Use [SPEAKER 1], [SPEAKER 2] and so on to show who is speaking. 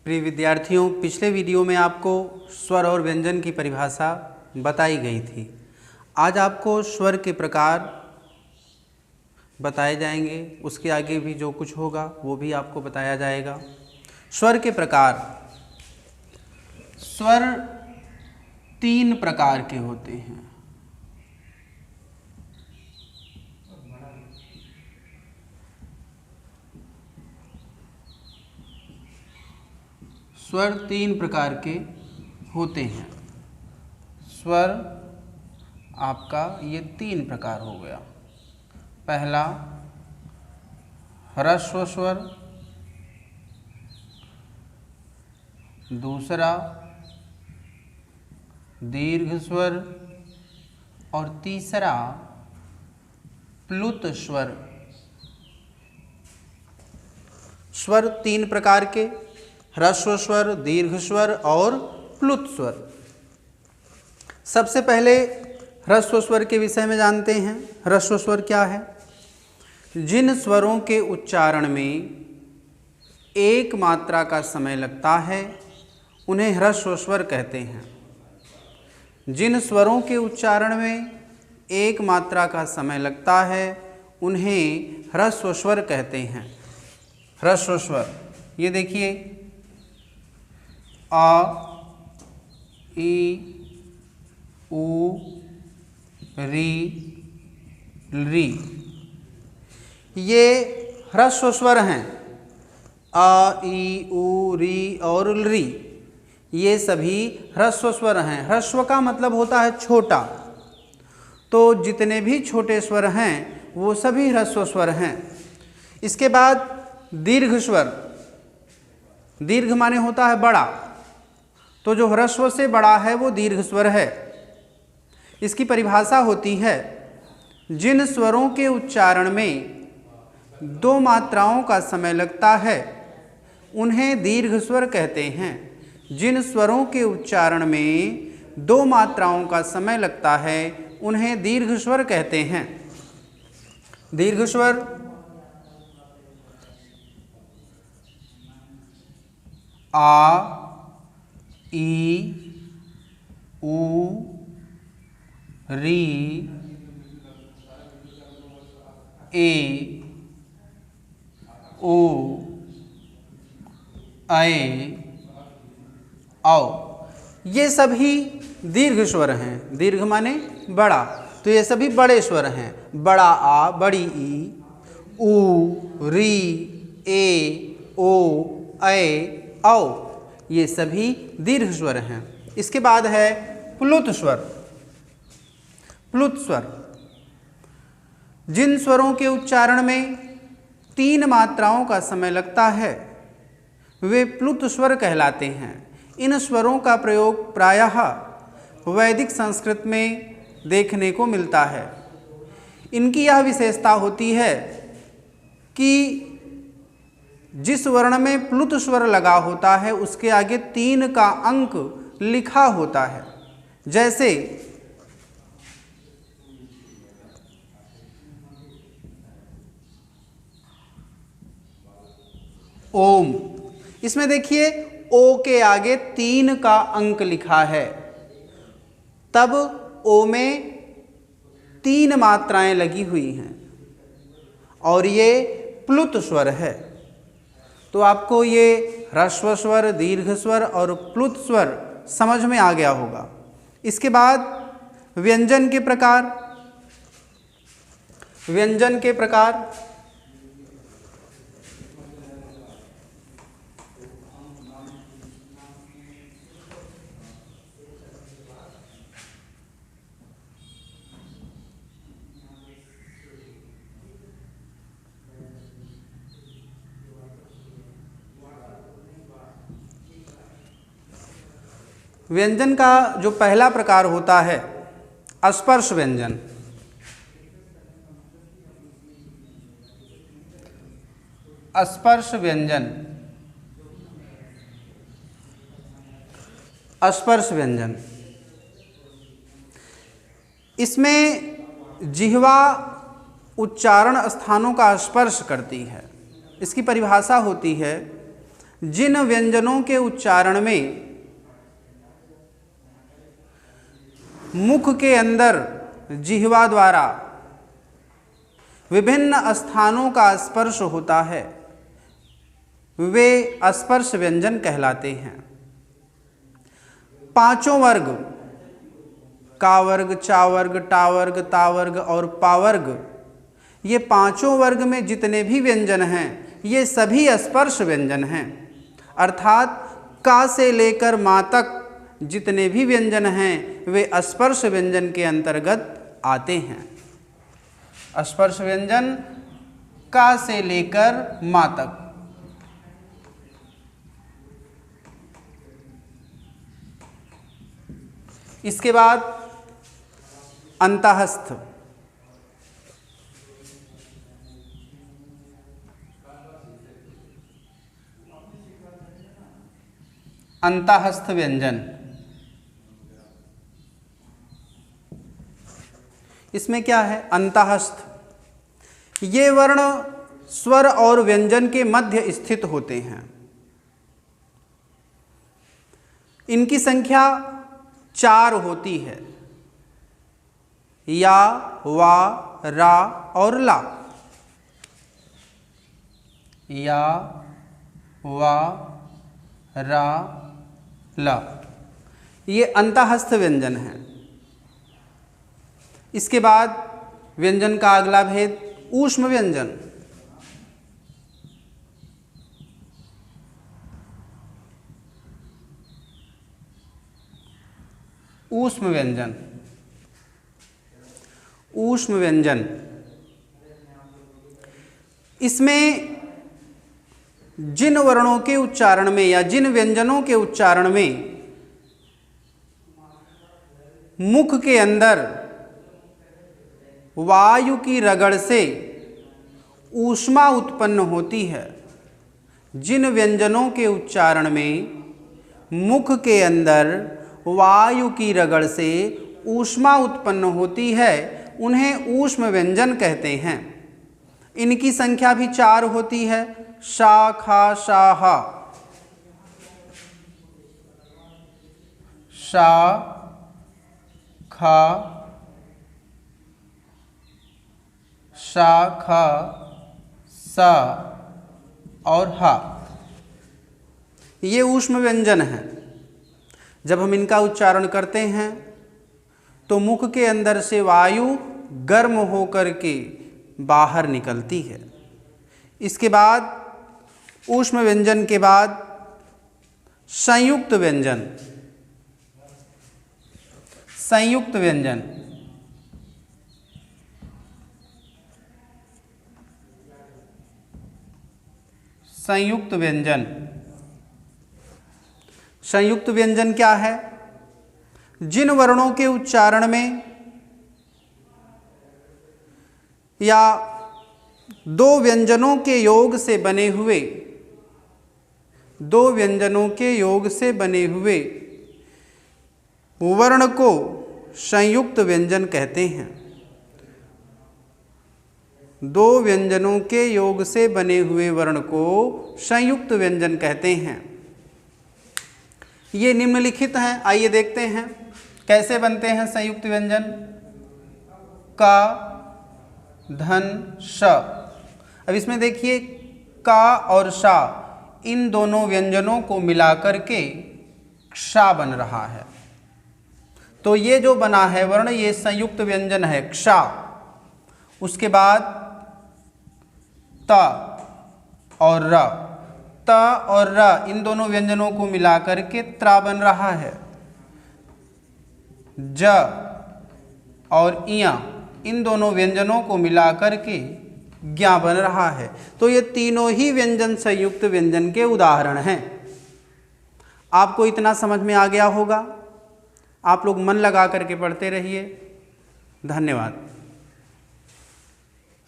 [SPEAKER 1] प्रिय विद्यार्थियों, पिछले वीडियो में आपको स्वर और व्यंजन की परिभाषा बताई गई थी। आज आपको स्वर के प्रकार बताए जाएंगे, उसके आगे भी जो कुछ होगा वो भी आपको बताया जाएगा। स्वर के प्रकार, स्वर 3 प्रकार के होते हैं। स्वर 3 प्रकार के होते हैं। स्वर आपका ये 3 प्रकार हो गया। पहला ह्रस्व स्वर, दूसरा दीर्घ स्वर और तीसरा प्लुत स्वर। स्वर 3 प्रकार के, ह्रस्व स्वर, दीर्घ स्वर और प्लुत स्वर। सबसे पहले ह्रस्व स्वर के विषय में जानते हैं। ह्रस्व स्वर क्या है? जिन स्वरों के उच्चारण में एक मात्रा का समय लगता है उन्हें ह्रस्व स्वर कहते हैं। जिन स्वरों के उच्चारण में एक मात्रा का समय लगता है उन्हें ह्रस्व स्वर कहते हैं। ह्रस्व स्वर ये देखिए, आ, ई, उ, री, री, ये ह्रस्व स्वर हैं। आ, ई, उ, री और री, ये सभी ह्रस्व स्वर हैं। ह्रस्व का मतलब होता है छोटा, तो जितने भी छोटे स्वर हैं वो सभी ह्रस्व स्वर हैं। इसके बाद दीर्घ स्वर। दीर्घ माने होता है बड़ा, तो जो ह्रस्व से बड़ा है वो दीर्घ स्वर है। इसकी परिभाषा होती है, जिन स्वरों के उच्चारण में 2 मात्राओं का समय लगता है उन्हें दीर्घ स्वर कहते हैं। जिन स्वरों के उच्चारण में 2 मात्राओं का समय लगता है उन्हें दीर्घ स्वर कहते हैं। दीर्घ स्वर आ, ई, उ, री, ए, ओ, ऐ, औ, ये सभी दीर्घ स्वर हैं। दीर्घ माने बड़ा, तो ये सभी बड़े स्वर हैं। बड़ा आ, बड़ी ई, उ, री, ए, ओ, ऐ, औ, ये सभी दीर्घ स्वर हैं। इसके बाद है प्लुत स्वर। प्लुत स्वर जिन स्वरों के उच्चारण में 3 मात्राओं का समय लगता है वे प्लुत स्वर कहलाते हैं। इन स्वरों का प्रयोग प्रायः वैदिक संस्कृत में देखने को मिलता है। इनकी यह विशेषता होती है कि जिस वर्ण में प्लुत स्वर लगा होता है उसके आगे 3 का अंक लिखा होता है। जैसे ओम, इसमें देखिए ओ के आगे 3 का अंक लिखा है, तब ओ में 3 मात्राएं लगी हुई हैं और ये प्लुत स्वर है। तो आपको ये ह्रस्व स्वर, दीर्घ स्वर और प्लुत स्वर समझ में आ गया होगा। इसके बाद व्यंजन के प्रकार। व्यंजन के प्रकार व्यंजन का जो पहला प्रकार होता है स्पर्श व्यंजन। स्पर्श व्यंजन। स्पर्श व्यंजन, इसमें जिह्वा उच्चारण स्थानों का स्पर्श करती है। इसकी परिभाषा होती है, जिन व्यंजनों के उच्चारण में मुख के अंदर जिह्वा द्वारा विभिन्न स्थानों का स्पर्श होता है वे स्पर्श व्यंजन कहलाते हैं। पांचों वर्ग का वर्ग, चा वर्ग, टा वर्ग, ता वर्ग और पा वर्ग, ये पांचों वर्ग में जितने भी व्यंजन हैं ये सभी स्पर्श व्यंजन हैं। अर्थात का से लेकर मा तक जितने भी व्यंजन हैं वे स्पर्श व्यंजन के अंतर्गत आते हैं। स्पर्श व्यंजन का से लेकर मा तक। इसके बाद अंतःस्थ। अंतःस्थ व्यंजन, इसमें क्या है? अंतःस्थ, ये वर्ण स्वर और व्यंजन के मध्य स्थित होते हैं। इनकी संख्या 4 होती है, या, वा, रा और ला। या, वा, रा, ला, ये अंतःस्थ व्यंजन है। इसके बाद व्यंजन का अगला भेद ऊष्म व्यंजन। ऊष्म व्यंजन, ऊष्म व्यंजन, इसमें जिन वर्णों के उच्चारण में या जिन व्यंजनों के उच्चारण में मुख के अंदर वायु की रगड़ से ऊष्मा उत्पन्न होती है, जिन व्यंजनों के उच्चारण में मुख के अंदर वायु की रगड़ से ऊष्मा उत्पन्न होती है उन्हें ऊष्म व्यंजन कहते हैं। इनकी संख्या भी 4 होती है, शा, खा, शा, हा। शा, खा, शा, खा, सा और हा, ये ऊष्म व्यंजन हैं। जब हम इनका उच्चारण करते हैं तो मुख के अंदर से वायु गर्म होकर के बाहर निकलती है। इसके बाद ऊष्म व्यंजन के बाद संयुक्त व्यंजन। संयुक्त व्यंजन, संयुक्त व्यंजन, संयुक्त व्यंजन क्या है? जिन वर्णों के उच्चारण में या 2 व्यंजनों के योग से बने हुए, 2 व्यंजनों के योग से बने हुए वर्ण को संयुक्त व्यंजन कहते हैं। 2 व्यंजनों के योग से बने हुए वर्ण को संयुक्त व्यंजन कहते हैं। ये निम्नलिखित हैं, आइए देखते हैं कैसे बनते हैं संयुक्त व्यंजन। का, धन, श। अब इसमें देखिए का और शा, इन दोनों व्यंजनों को मिलाकर के क्षा बन रहा है। तो ये जो बना है वर्ण ये संयुक्त व्यंजन है, क्षा। उसके बाद त और र, त और र इन दोनों व्यंजनों को मिलाकर के त्रा बन रहा है। ज और इया इन दोनों व्यंजनों को मिलाकर के ज्ञा बन रहा है। तो ये तीनों ही व्यंजन संयुक्त व्यंजन के उदाहरण हैं। आपको इतना समझ में आ गया होगा। आप लोग मन लगा करके पढ़ते रहिए। धन्यवाद।